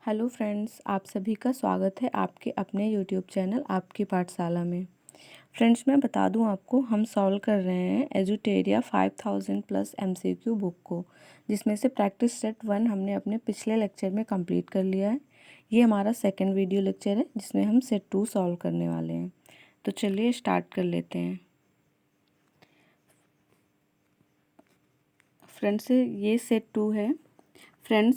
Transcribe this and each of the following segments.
Hello friends, आप सभी का स्वागत है आपके अपने यूट्यूब चैनल आपकी पाठशाला में। फ्रेंड्स, मैं बता दूं आपको, हम सॉल्व कर रहे हैं एजुटेरिया 5000 प्लस एमसीक्यू बुक को, जिसमें से प्रैक्टिस सेट 1 हमने अपने पिछले लेक्चर में कंप्लीट कर लिया है। ये हमारा सेकंड वीडियो लेक्चर है जिसमें हम सेट 2 सॉल्व करने वाले हैं। तो चलिए स्टार्ट कर लेते हैं। फ्रेंड्स, ये सेट 2 है।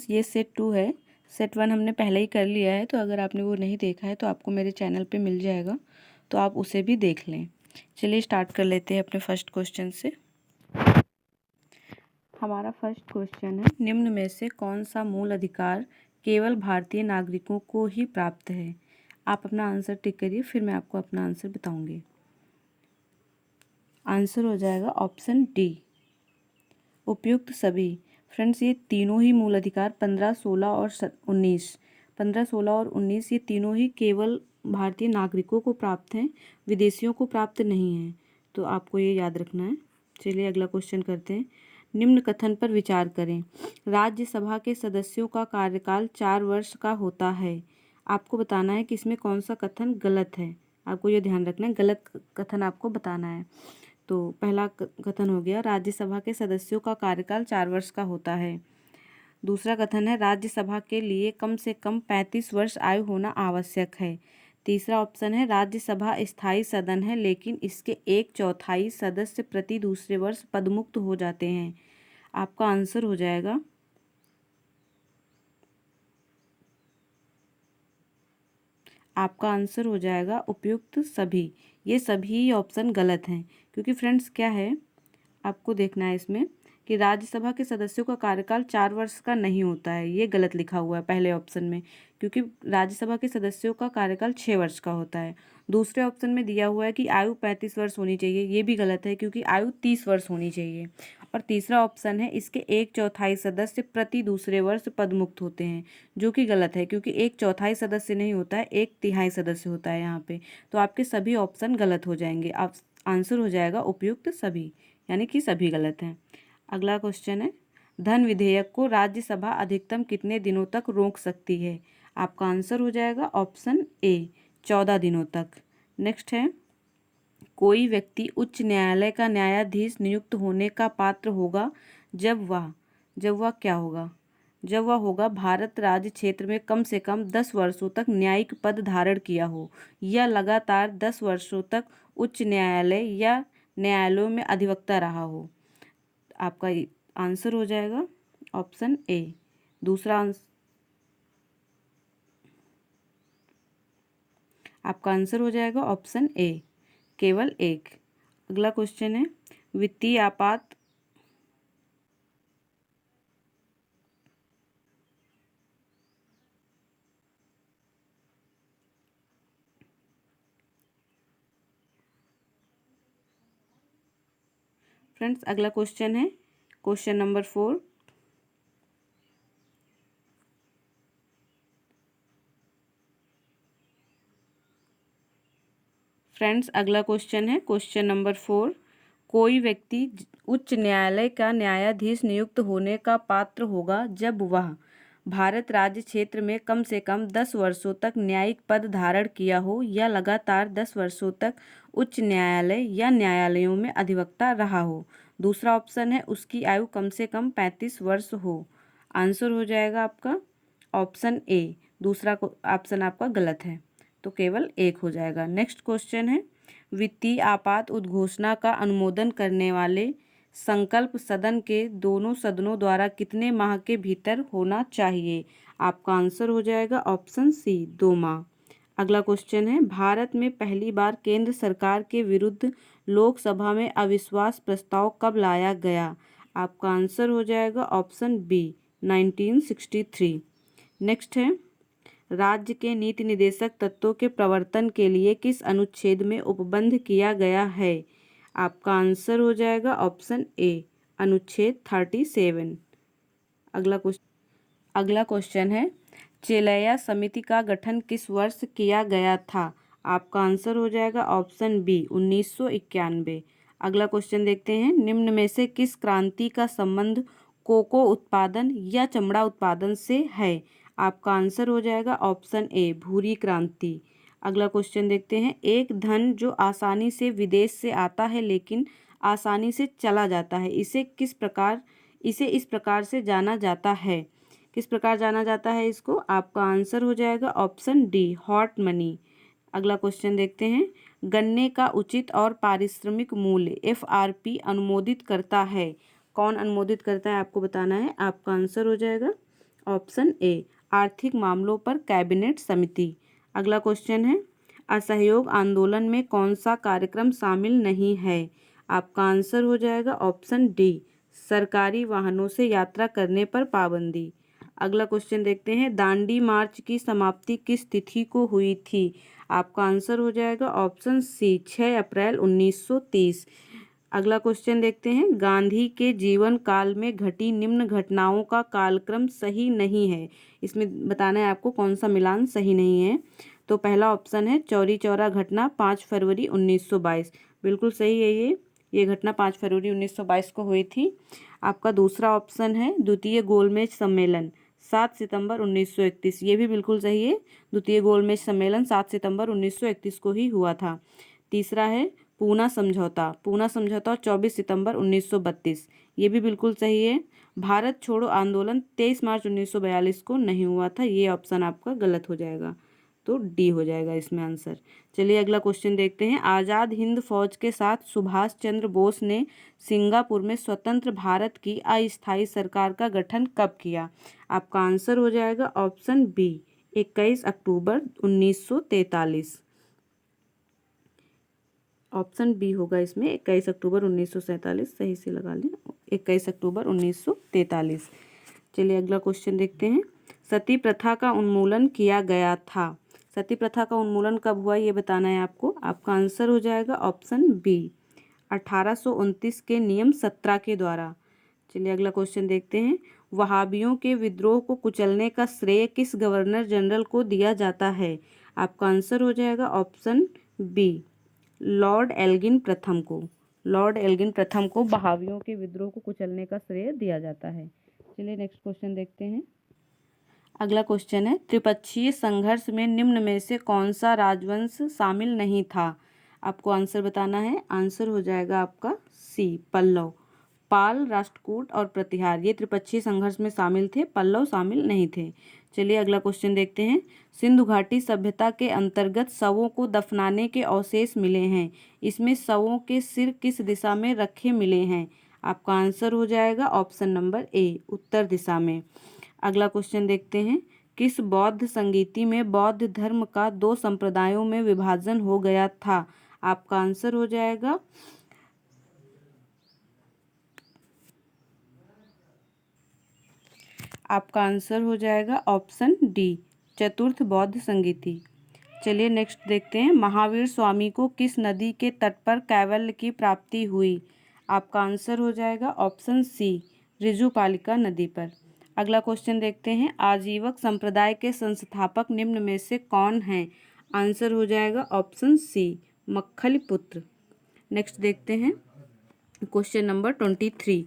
ये सेट 2 है। सेट 1 हमने पहले ही कर लिया है, तो अगर आपने वो नहीं देखा है तो आपको मेरे चैनल पे मिल जाएगा, तो आप उसे भी देख लें। चलिए स्टार्ट कर लेते हैं अपने फर्स्ट क्वेश्चन से। हमारा फर्स्ट क्वेश्चन है, निम्न में से कौन सा मूल अधिकार केवल भारतीय नागरिकों को ही प्राप्त है? आप अपना आंसर टिक करिए, फिर मैं आपको अपना आंसर बताऊंगी। आंसर हो जाएगा ऑप्शन डी, उपयुक्त सभी। फ्रेंड्स, ये तीनों ही मूल अधिकार 15, 16 और 19, 15, 16 और 19 ये तीनों ही केवल भारतीय नागरिकों को प्राप्त हैं, विदेशियों को प्राप्त नहीं हैं। तो आपको ये याद रखना है। चलिए अगला क्वेश्चन करते हैं। निम्न कथन पर विचार करें। राज्यसभा के सदस्यों का कार्यकाल 4 वर्ष का होता है। आपको बताना है कि इसमें कौन सा कथन गलत है। आपको ये ध्यान रखना है, गलत कथन आपको बताना है। तो पहला कथन हो गया, राज्यसभा के सदस्यों का कार्यकाल 4 वर्ष का होता है। दूसरा कथन है, राज्यसभा के लिए कम से कम 35 वर्ष आयु होना आवश्यक है। तीसरा ऑप्शन है, राज्यसभा स्थायी सदन है लेकिन इसके 1/4 सदस्य प्रति दूसरे वर्ष पदमुक्त हो जाते हैं। आपका आंसर हो जाएगा उपयुक्त सभी। ये सभी ऑप्शन गलत हैं, क्योंकि फ्रेंड्स क्या है, आपको देखना है इसमें कि राज्यसभा के सदस्यों का कार्यकाल 4 वर्ष का नहीं होता है। ये गलत लिखा हुआ है पहले ऑप्शन में, क्योंकि राज्यसभा के सदस्यों का कार्यकाल 6 वर्ष का होता है। दूसरे ऑप्शन में दिया हुआ है कि आयु 35 वर्ष होनी चाहिए। ये भी गलत है, क्योंकि आयु 30 वर्ष होनी चाहिए। और तीसरा ऑप्शन है, इसके 1/4 सदस्य प्रति दूसरे वर्ष पदमुक्त होते हैं, जो कि गलत है, क्योंकि 1/4 सदस्य नहीं होता है, 1/3 सदस्य होता है यहाँ पे। तो आपके सभी ऑप्शन गलत हो जाएंगे। आप आंसर हो जाएगा उपयुक्त सभी, यानी कि सभी गलत हैं। अगला क्वेश्चन है, धन विधेयक को राज्यसभा अधिकतम कितने दिनों तक रोक सकती है? आपका आंसर हो जाएगा ऑप्शन ए, 14 दिनों तक। नेक्स्ट है, कोई व्यक्ति उच्च न्यायालय का न्यायाधीश नियुक्त होने का पात्र होगा जब वह क्या होगा? जब वह होगा भारत राज्य क्षेत्र में कम से कम 10 वर्षों तक न्यायिक पद धारण किया हो, या लगातार 10 वर्षों तक उच्च न्यायालय या न्यायालयों में अधिवक्ता रहा हो। आपका आंसर हो जाएगा ऑप्शन ए। आपका आंसर हो जाएगा ऑप्शन ए, केवल एक। अगला क्वेश्चन है, वित्तीय आपात फ्रेंड्स, अगला क्वेश्चन है क्वेश्चन नंबर 4। फ्रेंड्स, अगला क्वेश्चन है क्वेश्चन नंबर 4। कोई व्यक्ति उच्च न्यायालय का न्यायाधीश नियुक्त होने का पात्र होगा जब वह भारत राज्य क्षेत्र में कम से कम 10 वर्षों तक न्यायिक पद धारण किया हो, या लगातार 10 वर्षों तक उच्च न्यायालय या न्यायालयों में अधिवक्ता रहा हो। दूसरा ऑप्शन है, उसकी आयु कम से कम 35 वर्ष हो। आंसर हो जाएगा आपका ऑप्शन ए। दूसरा ऑप्शन आपका गलत है, तो केवल एक हो जाएगा। नेक्स्ट क्वेश्चन है, वित्तीय आपात उद्घोषणा का अनुमोदन करने वाले संकल्प सदन के दोनों सदनों द्वारा कितने माह के भीतर होना चाहिए? आपका आंसर हो जाएगा ऑप्शन सी, 2 माह। अगला क्वेश्चन है, भारत में पहली बार केंद्र सरकार के विरुद्ध लोकसभा में अविश्वास प्रस्ताव कब लाया गया? आपका आंसर हो जाएगा ऑप्शन बी, 1963। नेक्स्ट है, राज्य के नीति निदेशक तत्वों के प्रवर्तन के लिए किस अनुच्छेद में उपबंध किया गया है? आपका आंसर हो जाएगा ऑप्शन ए, अनुच्छेद 37। अगला क्वेश्चन है, चेलैया समिति का गठन किस वर्ष किया गया था? आपका आंसर हो जाएगा ऑप्शन बी, 1991। अगला क्वेश्चन देखते हैं, निम्न में से किस क्रांति का संबंध कोको उत्पादन या चमड़ा उत्पादन से है? आपका आंसर हो जाएगा ऑप्शन ए भूरी क्रांति। अगला क्वेश्चन देखते हैं, एक धन जो आसानी से विदेश से आता है लेकिन आसानी से चला जाता है, इसे इस प्रकार से जाना जाता है। किस प्रकार जाना जाता है इसको? आपका आंसर हो जाएगा ऑप्शन डी हॉट मनी। अगला क्वेश्चन देखते हैं, गन्ने का उचित और पारिश्रमिक मूल्य एफआरपी अनुमोदित करता है। कौन अनुमोदित करता है आपको बताना है। आपका आंसर हो जाएगा ऑप्शन ए आर्थिक मामलों पर कैबिनेट समिति। अगला क्वेश्चन है, असहयोग आंदोलन में कौन सा कार्यक्रम शामिल नहीं है? आपका आंसर हो जाएगा ऑप्शन डी सरकारी वाहनों से यात्रा करने पर पाबंदी। अगला क्वेश्चन देखते हैं, दांडी मार्च की समाप्ति किस तिथि को हुई थी? आपका आंसर हो जाएगा ऑप्शन सी 6 अप्रैल 1930। अगला क्वेश्चन देखते हैं, गांधी के जीवन काल में घटी निम्न घटनाओं का कालक्रम सही नहीं है। इसमें बताना है आपको कौन सा मिलान सही नहीं है। तो पहला ऑप्शन है चौरी चौरा घटना 5 फरवरी 1922, बिल्कुल सही है ये घटना 5 फरवरी 1922 को हुई थी। आपका दूसरा ऑप्शन है द्वितीय गोलमेज सम्मेलन 7 सितंबर 1931, ये भी बिल्कुल सही है। द्वितीय गोलमेज सम्मेलन 7 सितंबर 1931 को ही हुआ था। तीसरा है पूना समझौता 24 सितंबर 1932, ये भी बिल्कुल सही है। भारत छोड़ो आंदोलन 23 मार्च 1942 को नहीं हुआ था, ये ऑप्शन आपका गलत हो जाएगा, तो डी हो जाएगा इसमें आंसर। चलिए अगला क्वेश्चन देखते हैं, आज़ाद हिंद फौज के साथ सुभाष चंद्र बोस ने सिंगापुर में स्वतंत्र भारत की अस्थायी सरकार का गठन कब किया? आपका आंसर हो जाएगा ऑप्शन बी 21 अक्टूबर 1943। ऑप्शन बी होगा इसमें 21 अक्टूबर 1947, सही से लगा लें 21 अक्टूबर 1943। चलिए अगला क्वेश्चन देखते हैं, सती प्रथा का उन्मूलन किया गया था। सती प्रथा का उन्मूलन कब हुआ ये बताना है आपको। आपका आंसर हो जाएगा ऑप्शन बी 1829 के नियम 17 के द्वारा। चलिए अगला क्वेश्चन देखते हैं, वहाबियों के विद्रोह को कुचलने का श्रेय किस गवर्नर जनरल को दिया जाता है? आपका आंसर हो जाएगा ऑप्शन बी लॉर्ड एल्गिन प्रथम को। लॉर्ड एल्गिन प्रथम को वहाबियों के विद्रोह को कुचलने का श्रेय दिया जाता है। चलिए नेक्स्ट क्वेश्चन देखते हैं। अगला क्वेश्चन है, त्रिपक्षीय संघर्ष में निम्न में से कौन सा राजवंश शामिल नहीं था? आपको आंसर बताना है। आंसर हो जाएगा आपका सी पल्लव। पाल, राष्ट्रकूट और प्रतिहार ये त्रिपक्षीय संघर्ष में शामिल थे, पल्लव शामिल नहीं थे। चलिए अगला क्वेश्चन देखते हैं, सिंधु घाटी सभ्यता के अंतर्गत शवों को दफनाने के अवशेष मिले हैं, इसमें शवों के सिर किस दिशा में रखे मिले हैं? आपका आंसर हो जाएगा ऑप्शन नंबर ए उत्तर दिशा में। अगला क्वेश्चन देखते हैं, किस बौद्ध संगीति में बौद्ध धर्म का 2 संप्रदायों में विभाजन हो गया था? आपका आंसर हो जाएगा ऑप्शन डी चतुर्थ बौद्ध संगीति। चलिए नेक्स्ट देखते हैं, महावीर स्वामी को किस नदी के तट पर कैवल्य की प्राप्ति हुई? आपका आंसर हो जाएगा ऑप्शन सी ऋजुपालिका नदी पर। अगला क्वेश्चन देखते हैं, आजीवक संप्रदाय के संस्थापक निम्न में से कौन हैं? आंसर हो जाएगा ऑप्शन सी मक्खलीपुत्र। नेक्स्ट देखते हैं क्वेश्चन नंबर 23,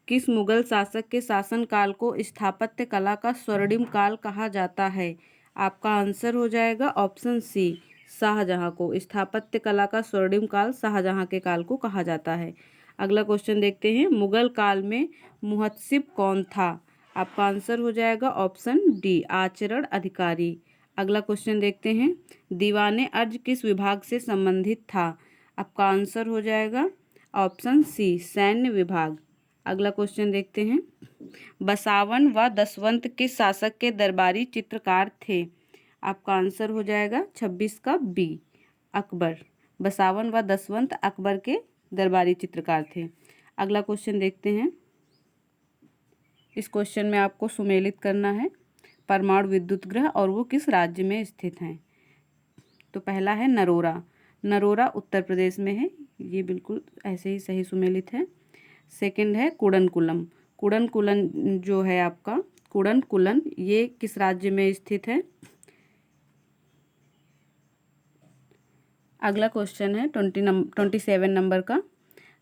किस मुगल शासक के शासनकाल को स्थापत्य कला का स्वर्णिम काल कहा जाता है? आपका आंसर हो जाएगा ऑप्शन सी शाहजहां को। स्थापत्य कला का स्वर्णिम काल शाहजहां के काल को कहा जाता है। अगला क्वेश्चन देखते हैं, मुगल काल में मुहत्सिब कौन था? आपका आंसर हो जाएगा ऑप्शन डी आचरण अधिकारी। अगला क्वेश्चन देखते हैं, दीवाने अर्ज किस विभाग से संबंधित था? आपका आंसर हो जाएगा ऑप्शन सी सैन्य विभाग। अगला क्वेश्चन देखते हैं, बसावन व दसवंत किस शासक के दरबारी चित्रकार थे? आपका आंसर हो जाएगा 26 का बी अकबर। बसावन व दसवंत अकबर के दरबारी चित्रकार थे। अगला क्वेश्चन देखते हैं, इस क्वेश्चन में आपको सुमेलित करना है परमाणु विद्युत गृह और वो किस राज्य में स्थित हैं। तो पहला है नरोरा। नरोरा उत्तर प्रदेश में है, ये बिल्कुल ऐसे ही सही सुमेलित है। सेकंड है कुडनकुलम। कुडनकुलन जो है आपका कुडनकुलन ये किस राज्य में स्थित है? अगला क्वेश्चन है 27 नंबर का,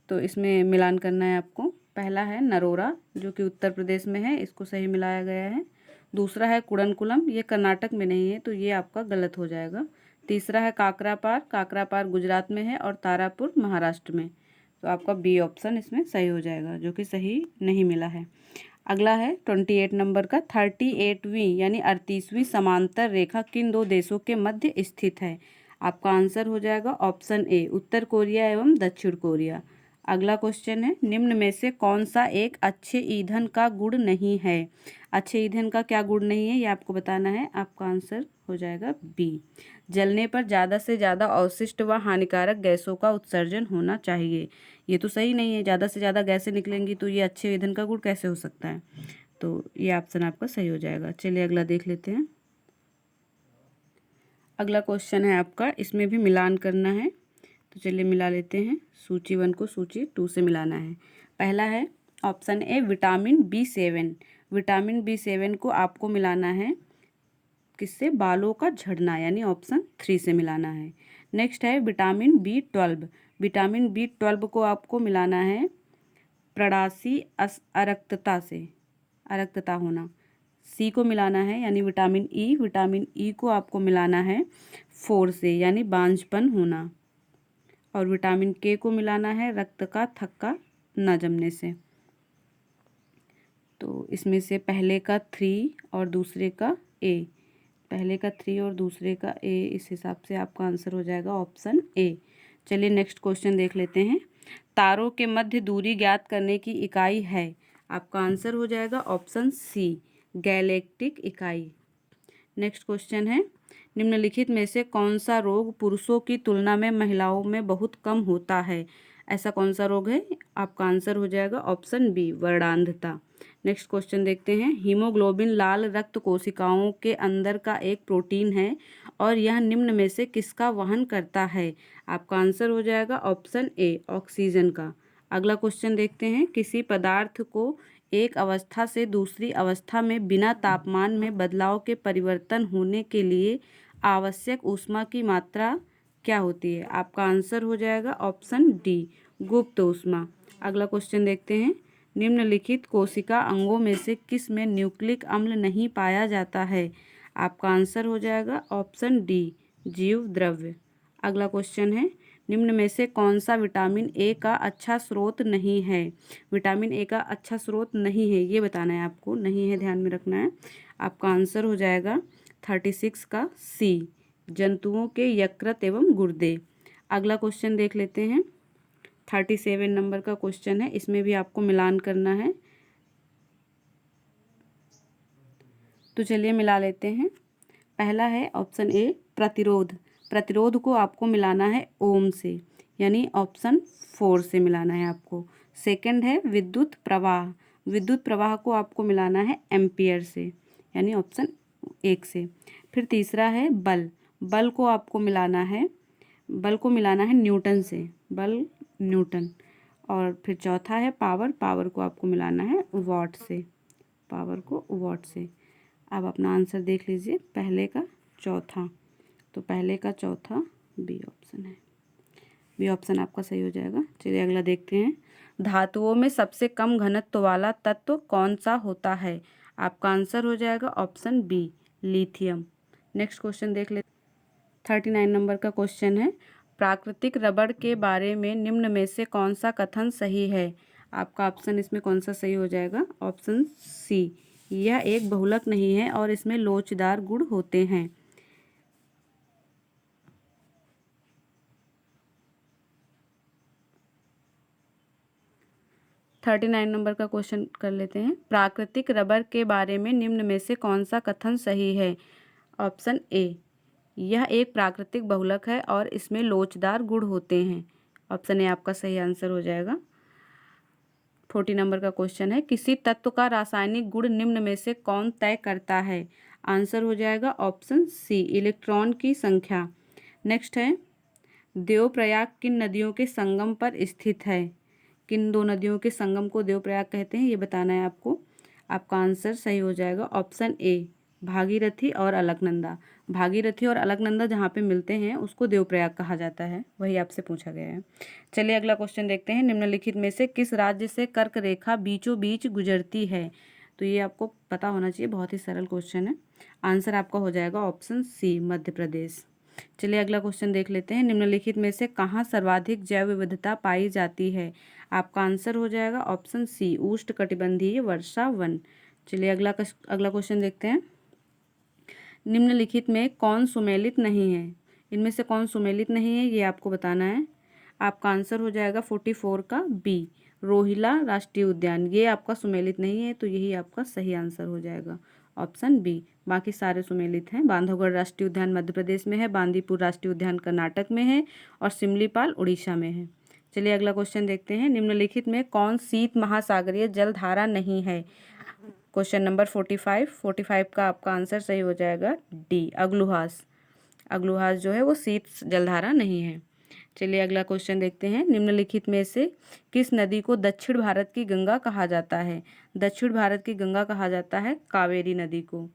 तो इसमें मिलान करना है आपको। पहला है नरोरा जो कि उत्तर प्रदेश में है, इसको सही मिलाया गया है। दूसरा है कुडनकुलम, ये कर्नाटक में नहीं है तो ये आपका गलत हो जाएगा। तीसरा है काकरापार, काकरापार गुजरात में है और तारापुर महाराष्ट्र में, तो आपका बी ऑप्शन इसमें सही हो जाएगा जो कि सही नहीं मिला है। अगला है 28 नंबर का, 38वीं यानी 38वीं समांतर रेखा किन दो देशों के मध्य स्थित है? आपका आंसर हो जाएगा ऑप्शन ए उत्तर कोरिया एवं दक्षिण कोरिया। अगला क्वेश्चन है, निम्न में से कौन सा एक अच्छे ईंधन का गुण नहीं है? अच्छे ईंधन का क्या गुण नहीं है ये आपको बताना है। आपका आंसर हो जाएगा बी, जलने पर ज़्यादा से ज़्यादा अवशिष्ट व हानिकारक गैसों का उत्सर्जन होना चाहिए। ये तो सही नहीं है, ज़्यादा से ज़्यादा गैसें निकलेंगी तो ये अच्छे ईंधन का गुण कैसे हो सकता है? तो ये ऑप्शन आपका सही हो जाएगा। चलिए अगला देख लेते हैं। अगला क्वेश्चन है आपका, इसमें भी मिलान करना है, तो चलिए मिला लेते हैं। सूची 1 को सूची 2 से मिलाना है। पहला है option A vitamin B7, vitamin B7 को आपको मिलाना है किससे? बालों का झड़ना, यानी ऑप्शन 3 से मिलाना है। नेक्स्ट है विटामिन B12, विटामिन B12 को आपको मिलाना है प्रणाशी अरक्तता से, अरक्तता होना। सी को मिलाना है यानी विटामिन ई, विटामिन ई को आपको मिलाना है 4 से यानी बांझपन होना। और विटामिन के को मिलाना है रक्त का थक्का न जमने से। तो इसमें से पहले का 3 और दूसरे का ए, पहले का 3 और दूसरे का ए, इस हिसाब से आपका आंसर हो जाएगा ऑप्शन ए। चलिए नेक्स्ट क्वेश्चन देख लेते हैं। तारों के मध्य दूरी ज्ञात करने की इकाई है? आपका आंसर हो जाएगा ऑप्शन सी गैलेक्टिक इकाई। नेक्स्ट क्वेश्चन है, निम्नलिखित में से कौन सा रोग पुरुषों की तुलना में महिलाओं में बहुत कम होता है? ऐसा कौन सा रोग है? आपका आंसर हो जाएगा ऑप्शन बी वर्णांधता। नेक्स्ट क्वेश्चन देखते हैं। हीमोग्लोबिन लाल रक्त कोशिकाओं के अंदर का एक प्रोटीन है और यह निम्न में से किसका वहन करता है? आपका आंसर हो जाएगा ऑप्शन ए ऑक्सीजन का। अगला क्वेश्चन देखते हैं। किसी पदार्थ को एक अवस्था से दूसरी अवस्था में बिना तापमान में बदलाव के परिवर्तन होने के लिए आवश्यक ऊष्मा की मात्रा क्या होती है? आपका आंसर हो जाएगा ऑप्शन डी गुप्त ऊष्मा। अगला क्वेश्चन देखते हैं। निम्नलिखित कोशिका अंगों में से किस में न्यूक्लिक अम्ल नहीं पाया जाता है? आपका आंसर हो जाएगा ऑप्शन डी जीव द्रव्य। अगला क्वेश्चन है, निम्न में से कौन सा विटामिन ए का अच्छा स्रोत नहीं है? विटामिन ए का अच्छा स्रोत नहीं है ये बताना है आपको, नहीं है ध्यान में रखना है। आपका आंसर हो जाएगा 36 का सी जंतुओं के यकृत एवं गुर्दे। अगला क्वेश्चन देख लेते हैं। 37 नंबर का क्वेश्चन है, इसमें भी आपको मिलान करना है, तो चलिए मिला लेते हैं। पहला है ऑप्शन ए प्रतिरोध, प्रतिरोध को आपको मिलाना है ओम से यानी ऑप्शन 4 से मिलाना है आपको। सेकंड है विद्युत प्रवाह, विद्युत प्रवाह को आपको मिलाना है एम्पियर से यानी ऑप्शन 1 से। फिर तीसरा है बल, बल को आपको मिलाना है, बल को मिलाना है न्यूटन से, बल न्यूटन। और फिर चौथा है पावर, पावर को आपको मिलाना है वॉट से, पावर को वॉट से। अब अपना आंसर देख लीजिए, पहले का चौथा, तो पहले का चौथा बी ऑप्शन है, बी ऑप्शन आपका सही हो जाएगा। चलिए अगला देखते हैं। धातुओं में सबसे कम घनत्व वाला तत्व कौन सा होता है? आपका आंसर हो जाएगा option B lithium. Next question देख लेते। 39 नंबर का क्वेश्चन है। प्राकृतिक रबड़ के बारे में निम्न में से कौन सा कथन सही है? आपका ऑप्शन इसमें कौन सा सही हो जाएगा? ऑप्शन सी यह एक बहुलक नहीं है और इसमें लोचदार गुण होते हैं। थर्टी 39 नंबर का क्वेश्चन कर लेते हैं। प्राकृतिक रबर के बारे में निम्न में से कौन सा कथन सही है? ऑप्शन ए यह एक प्राकृतिक बहुलक है और इसमें लोचदार गुण होते हैं। ऑप्शन ए आपका सही आंसर हो जाएगा। 40 नंबर का क्वेश्चन है। किसी तत्व का रासायनिक गुण निम्न में से कौन तय करता है? आंसर हो जाएगा ऑप्शन सी इलेक्ट्रॉन की संख्या। नेक्स्ट है, देवप्रयाग किन नदियों के संगम पर स्थित है? किन दो नदियों के संगम को देवप्रयाग कहते हैं ये बताना है आपको। आपका आंसर सही हो जाएगा ऑप्शन ए भागीरथी और अलकनंदा। भागीरथी और अलकनंदा जहाँ पे मिलते हैं उसको देवप्रयाग कहा जाता है, वही आपसे पूछा गया है। चलिए अगला क्वेश्चन देखते हैं। निम्नलिखित में से किस राज्य से कर्क रेखा बीचों बीच गुजरती है? तो ये आपको पता होना चाहिए, बहुत ही सरल क्वेश्चन है। आंसर आपका हो जाएगा ऑप्शन सी, मध्य प्रदेश। चलिए अगला क्वेश्चन देख लेते हैं। निम्नलिखित में से कहाँ सर्वाधिक जैव विविधता पाई जाती है? आपका आंसर हो जाएगा ऑप्शन सी, उष्णकटिबंधीय वर्षा वन। चलिए अगला क्वेश्चन देखते हैं। निम्नलिखित में कौन सुमेलित नहीं है? इनमें से कौन सुमेलित नहीं है ये आपको बताना है। आपका आंसर हो जाएगा 44 का बी, रोहिला राष्ट्रीय उद्यान। ये आपका सुमेलित नहीं है, तो यही आपका सही आंसर हो जाएगा, ऑप्शन बी। बाकी सारे सुमेलित हैं। बांधवगढ़ राष्ट्रीय उद्यान मध्य प्रदेश में है, बांदीपुर राष्ट्रीय उद्यान कर्नाटक में है और सिमलीपाल उड़ीसा में है। चलिए अगला क्वेश्चन देखते हैं। निम्नलिखित में कौन शीत महासागरीय जलधारा नहीं है? क्वेश्चन नंबर 45 का आपका आंसर सही हो जाएगा डी, अग्लुहास। अग्लुहास जो है वो शीत जलधारा नहीं है। चलिए अगला क्वेश्चन देखते हैं। निम्नलिखित में से किस नदी को दक्षिण भारत की गंगा कहा जाता है? दक्षिण भारत की गंगा कहा जाता है कावेरी नदी को।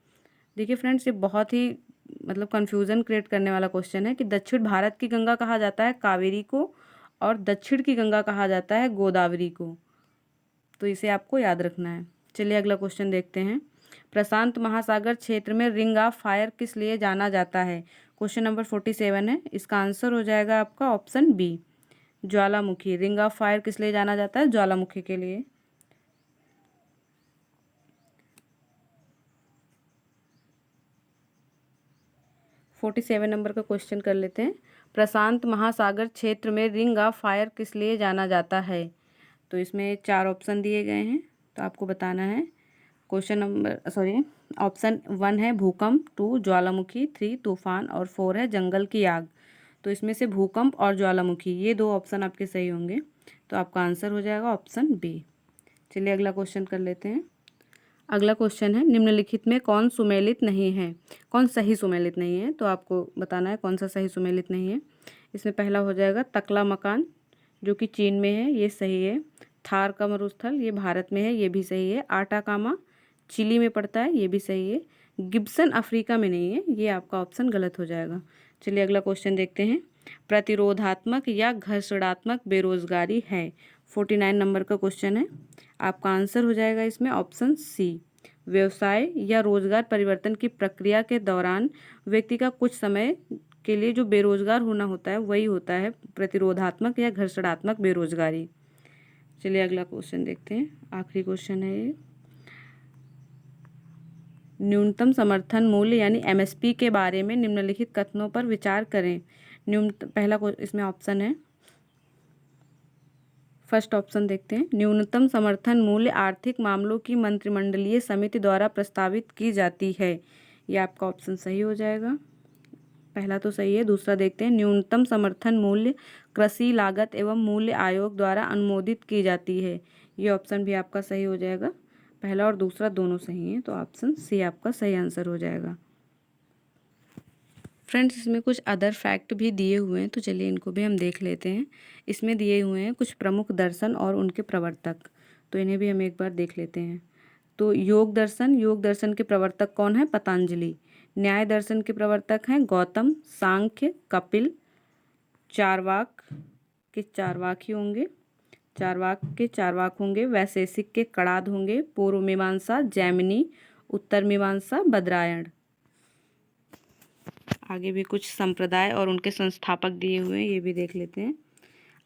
देखिए फ्रेंड्स, ये बहुत ही मतलब कन्फ्यूज़न क्रिएट करने वाला क्वेश्चन है कि दक्षिण भारत की गंगा कहा जाता है कावेरी को और दक्षिण की गंगा कहा जाता है गोदावरी को, तो इसे आपको याद रखना है। चलिए अगला क्वेश्चन देखते हैं। प्रशांत महासागर क्षेत्र में रिंग ऑफ फायर किस लिए जाना जाता है? क्वेश्चन नंबर 47 है। इसका आंसर हो जाएगा आपका option B, Jwalamukhi. Ring of fire किस लिए जाना जाता है? ज्वालामुखी के लिए। नंबर का क्वेश्चन कर लेते हैं। प्रशांत महासागर क्षेत्र में रिंग ऑफ फायर किस लिए जाना जाता है? तो इसमें 4 ऑप्शन दिए गए हैं, तो आपको बताना है। ऑप्शन 1 है भूकंप, 2 ज्वालामुखी, 3 तूफान और 4 है जंगल की आग। तो इसमें से भूकंप और ज्वालामुखी ये 2 ऑप्शन आपके सही होंगे, तो आपका आंसर हो जाएगा ऑप्शन बी। चलिए अगला क्वेश्चन कर लेते हैं। अगला क्वेश्चन है। निम्नलिखित में कौन सुमेलित नहीं है? कौन सही सुमेलित नहीं है? तो आपको बताना है कौन सा सही सुमेलित नहीं है। इसमें पहला हो जाएगा तकला मकान, जो कि चीन में है, ये सही है। थार का मरुस्थल, ये भारत में है, ये भी सही है। आटाकामा चिली में पड़ता है, ये भी सही है। गिब्सन अफ्रीका में नहीं है, ये आपका ऑप्शन गलत हो जाएगा। चलिए अगला क्वेश्चन देखते हैं। प्रतिरोधात्मक या घर्षणात्मक बेरोजगारी है, 49 नंबर का क्वेश्चन है। आपका आंसर हो जाएगा इसमें ऑप्शन सी, व्यवसाय या रोजगार परिवर्तन की प्रक्रिया के दौरान व्यक्ति का कुछ समय के लिए जो बेरोजगार होना होता है वही होता है प्रतिरोधात्मक या घर्षणात्मक बेरोजगारी। चलिए अगला क्वेश्चन देखते हैं, आखिरी क्वेश्चन है ये। न्यूनतम समर्थन मूल्य यानी एमएसपी के बारे में निम्नलिखित कथनों पर विचार करें। पहला इसमें ऑप्शन है, फर्स्ट ऑप्शन देखते हैं। न्यूनतम समर्थन मूल्य आर्थिक मामलों की मंत्रिमंडलीय समिति द्वारा प्रस्तावित की जाती है, यह आपका ऑप्शन सही हो जाएगा। पहला तो सही है। दूसरा देखते हैं। न्यूनतम समर्थन मूल्य कृषि लागत एवं मूल्य आयोग द्वारा अनुमोदित की जाती है, ये ऑप्शन भी आपका सही हो जाएगा। पहला और दूसरा दोनों सही हैं, तो ऑप्शन सी आपका सही आंसर हो जाएगा। फ्रेंड्स, इसमें कुछ अदर फैक्ट भी दिए हुए हैं, तो चलिए इनको भी हम देख लेते हैं। इसमें दिए हुए हैं कुछ प्रमुख दर्शन और उनके प्रवर्तक, तो इन्हें भी हम एक बार देख लेते हैं। तो योग दर्शन के प्रवर्तक कौन है? पतंजलि। न्याय दर्शन के प्रवर्तक हैं गौतम, सांख्य, कपिल। चारवाक के चारवाक ही होंगे, चारवाक के चारवाक होंगे। वैशेषिक के कणाद होंगे। पूर्व मीमांसा जैमिनी, उत्तर मीमांसा बदरायण। आगे भी कुछ संप्रदाय और उनके संस्थापक दिए हुए हैं, ये भी देख लेते हैं।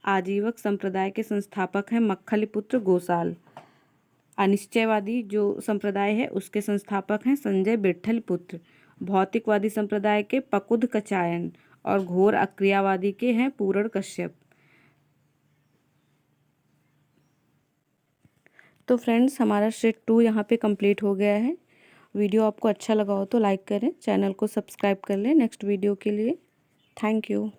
आजीवक संप्रदाय के संस्थापक हैं मक्खलीपुत्र गोसाल। अनिश्चयवादी जो संप्रदाय है उसके संस्थापक हैं संजय विट्ठलपुत्र। भौतिकवादी संप्रदाय के पकुद कचायन और घोर अक्रियावादी के हैं पूरण कश्यप। तो फ्रेंड्स, हमारा सेट 2 यहाँ पे कंप्लीट हो गया है। वीडियो आपको अच्छा लगा हो तो लाइक करें, चैनल को सब्सक्राइब कर लें नेक्स्ट वीडियो के लिए। Thank you.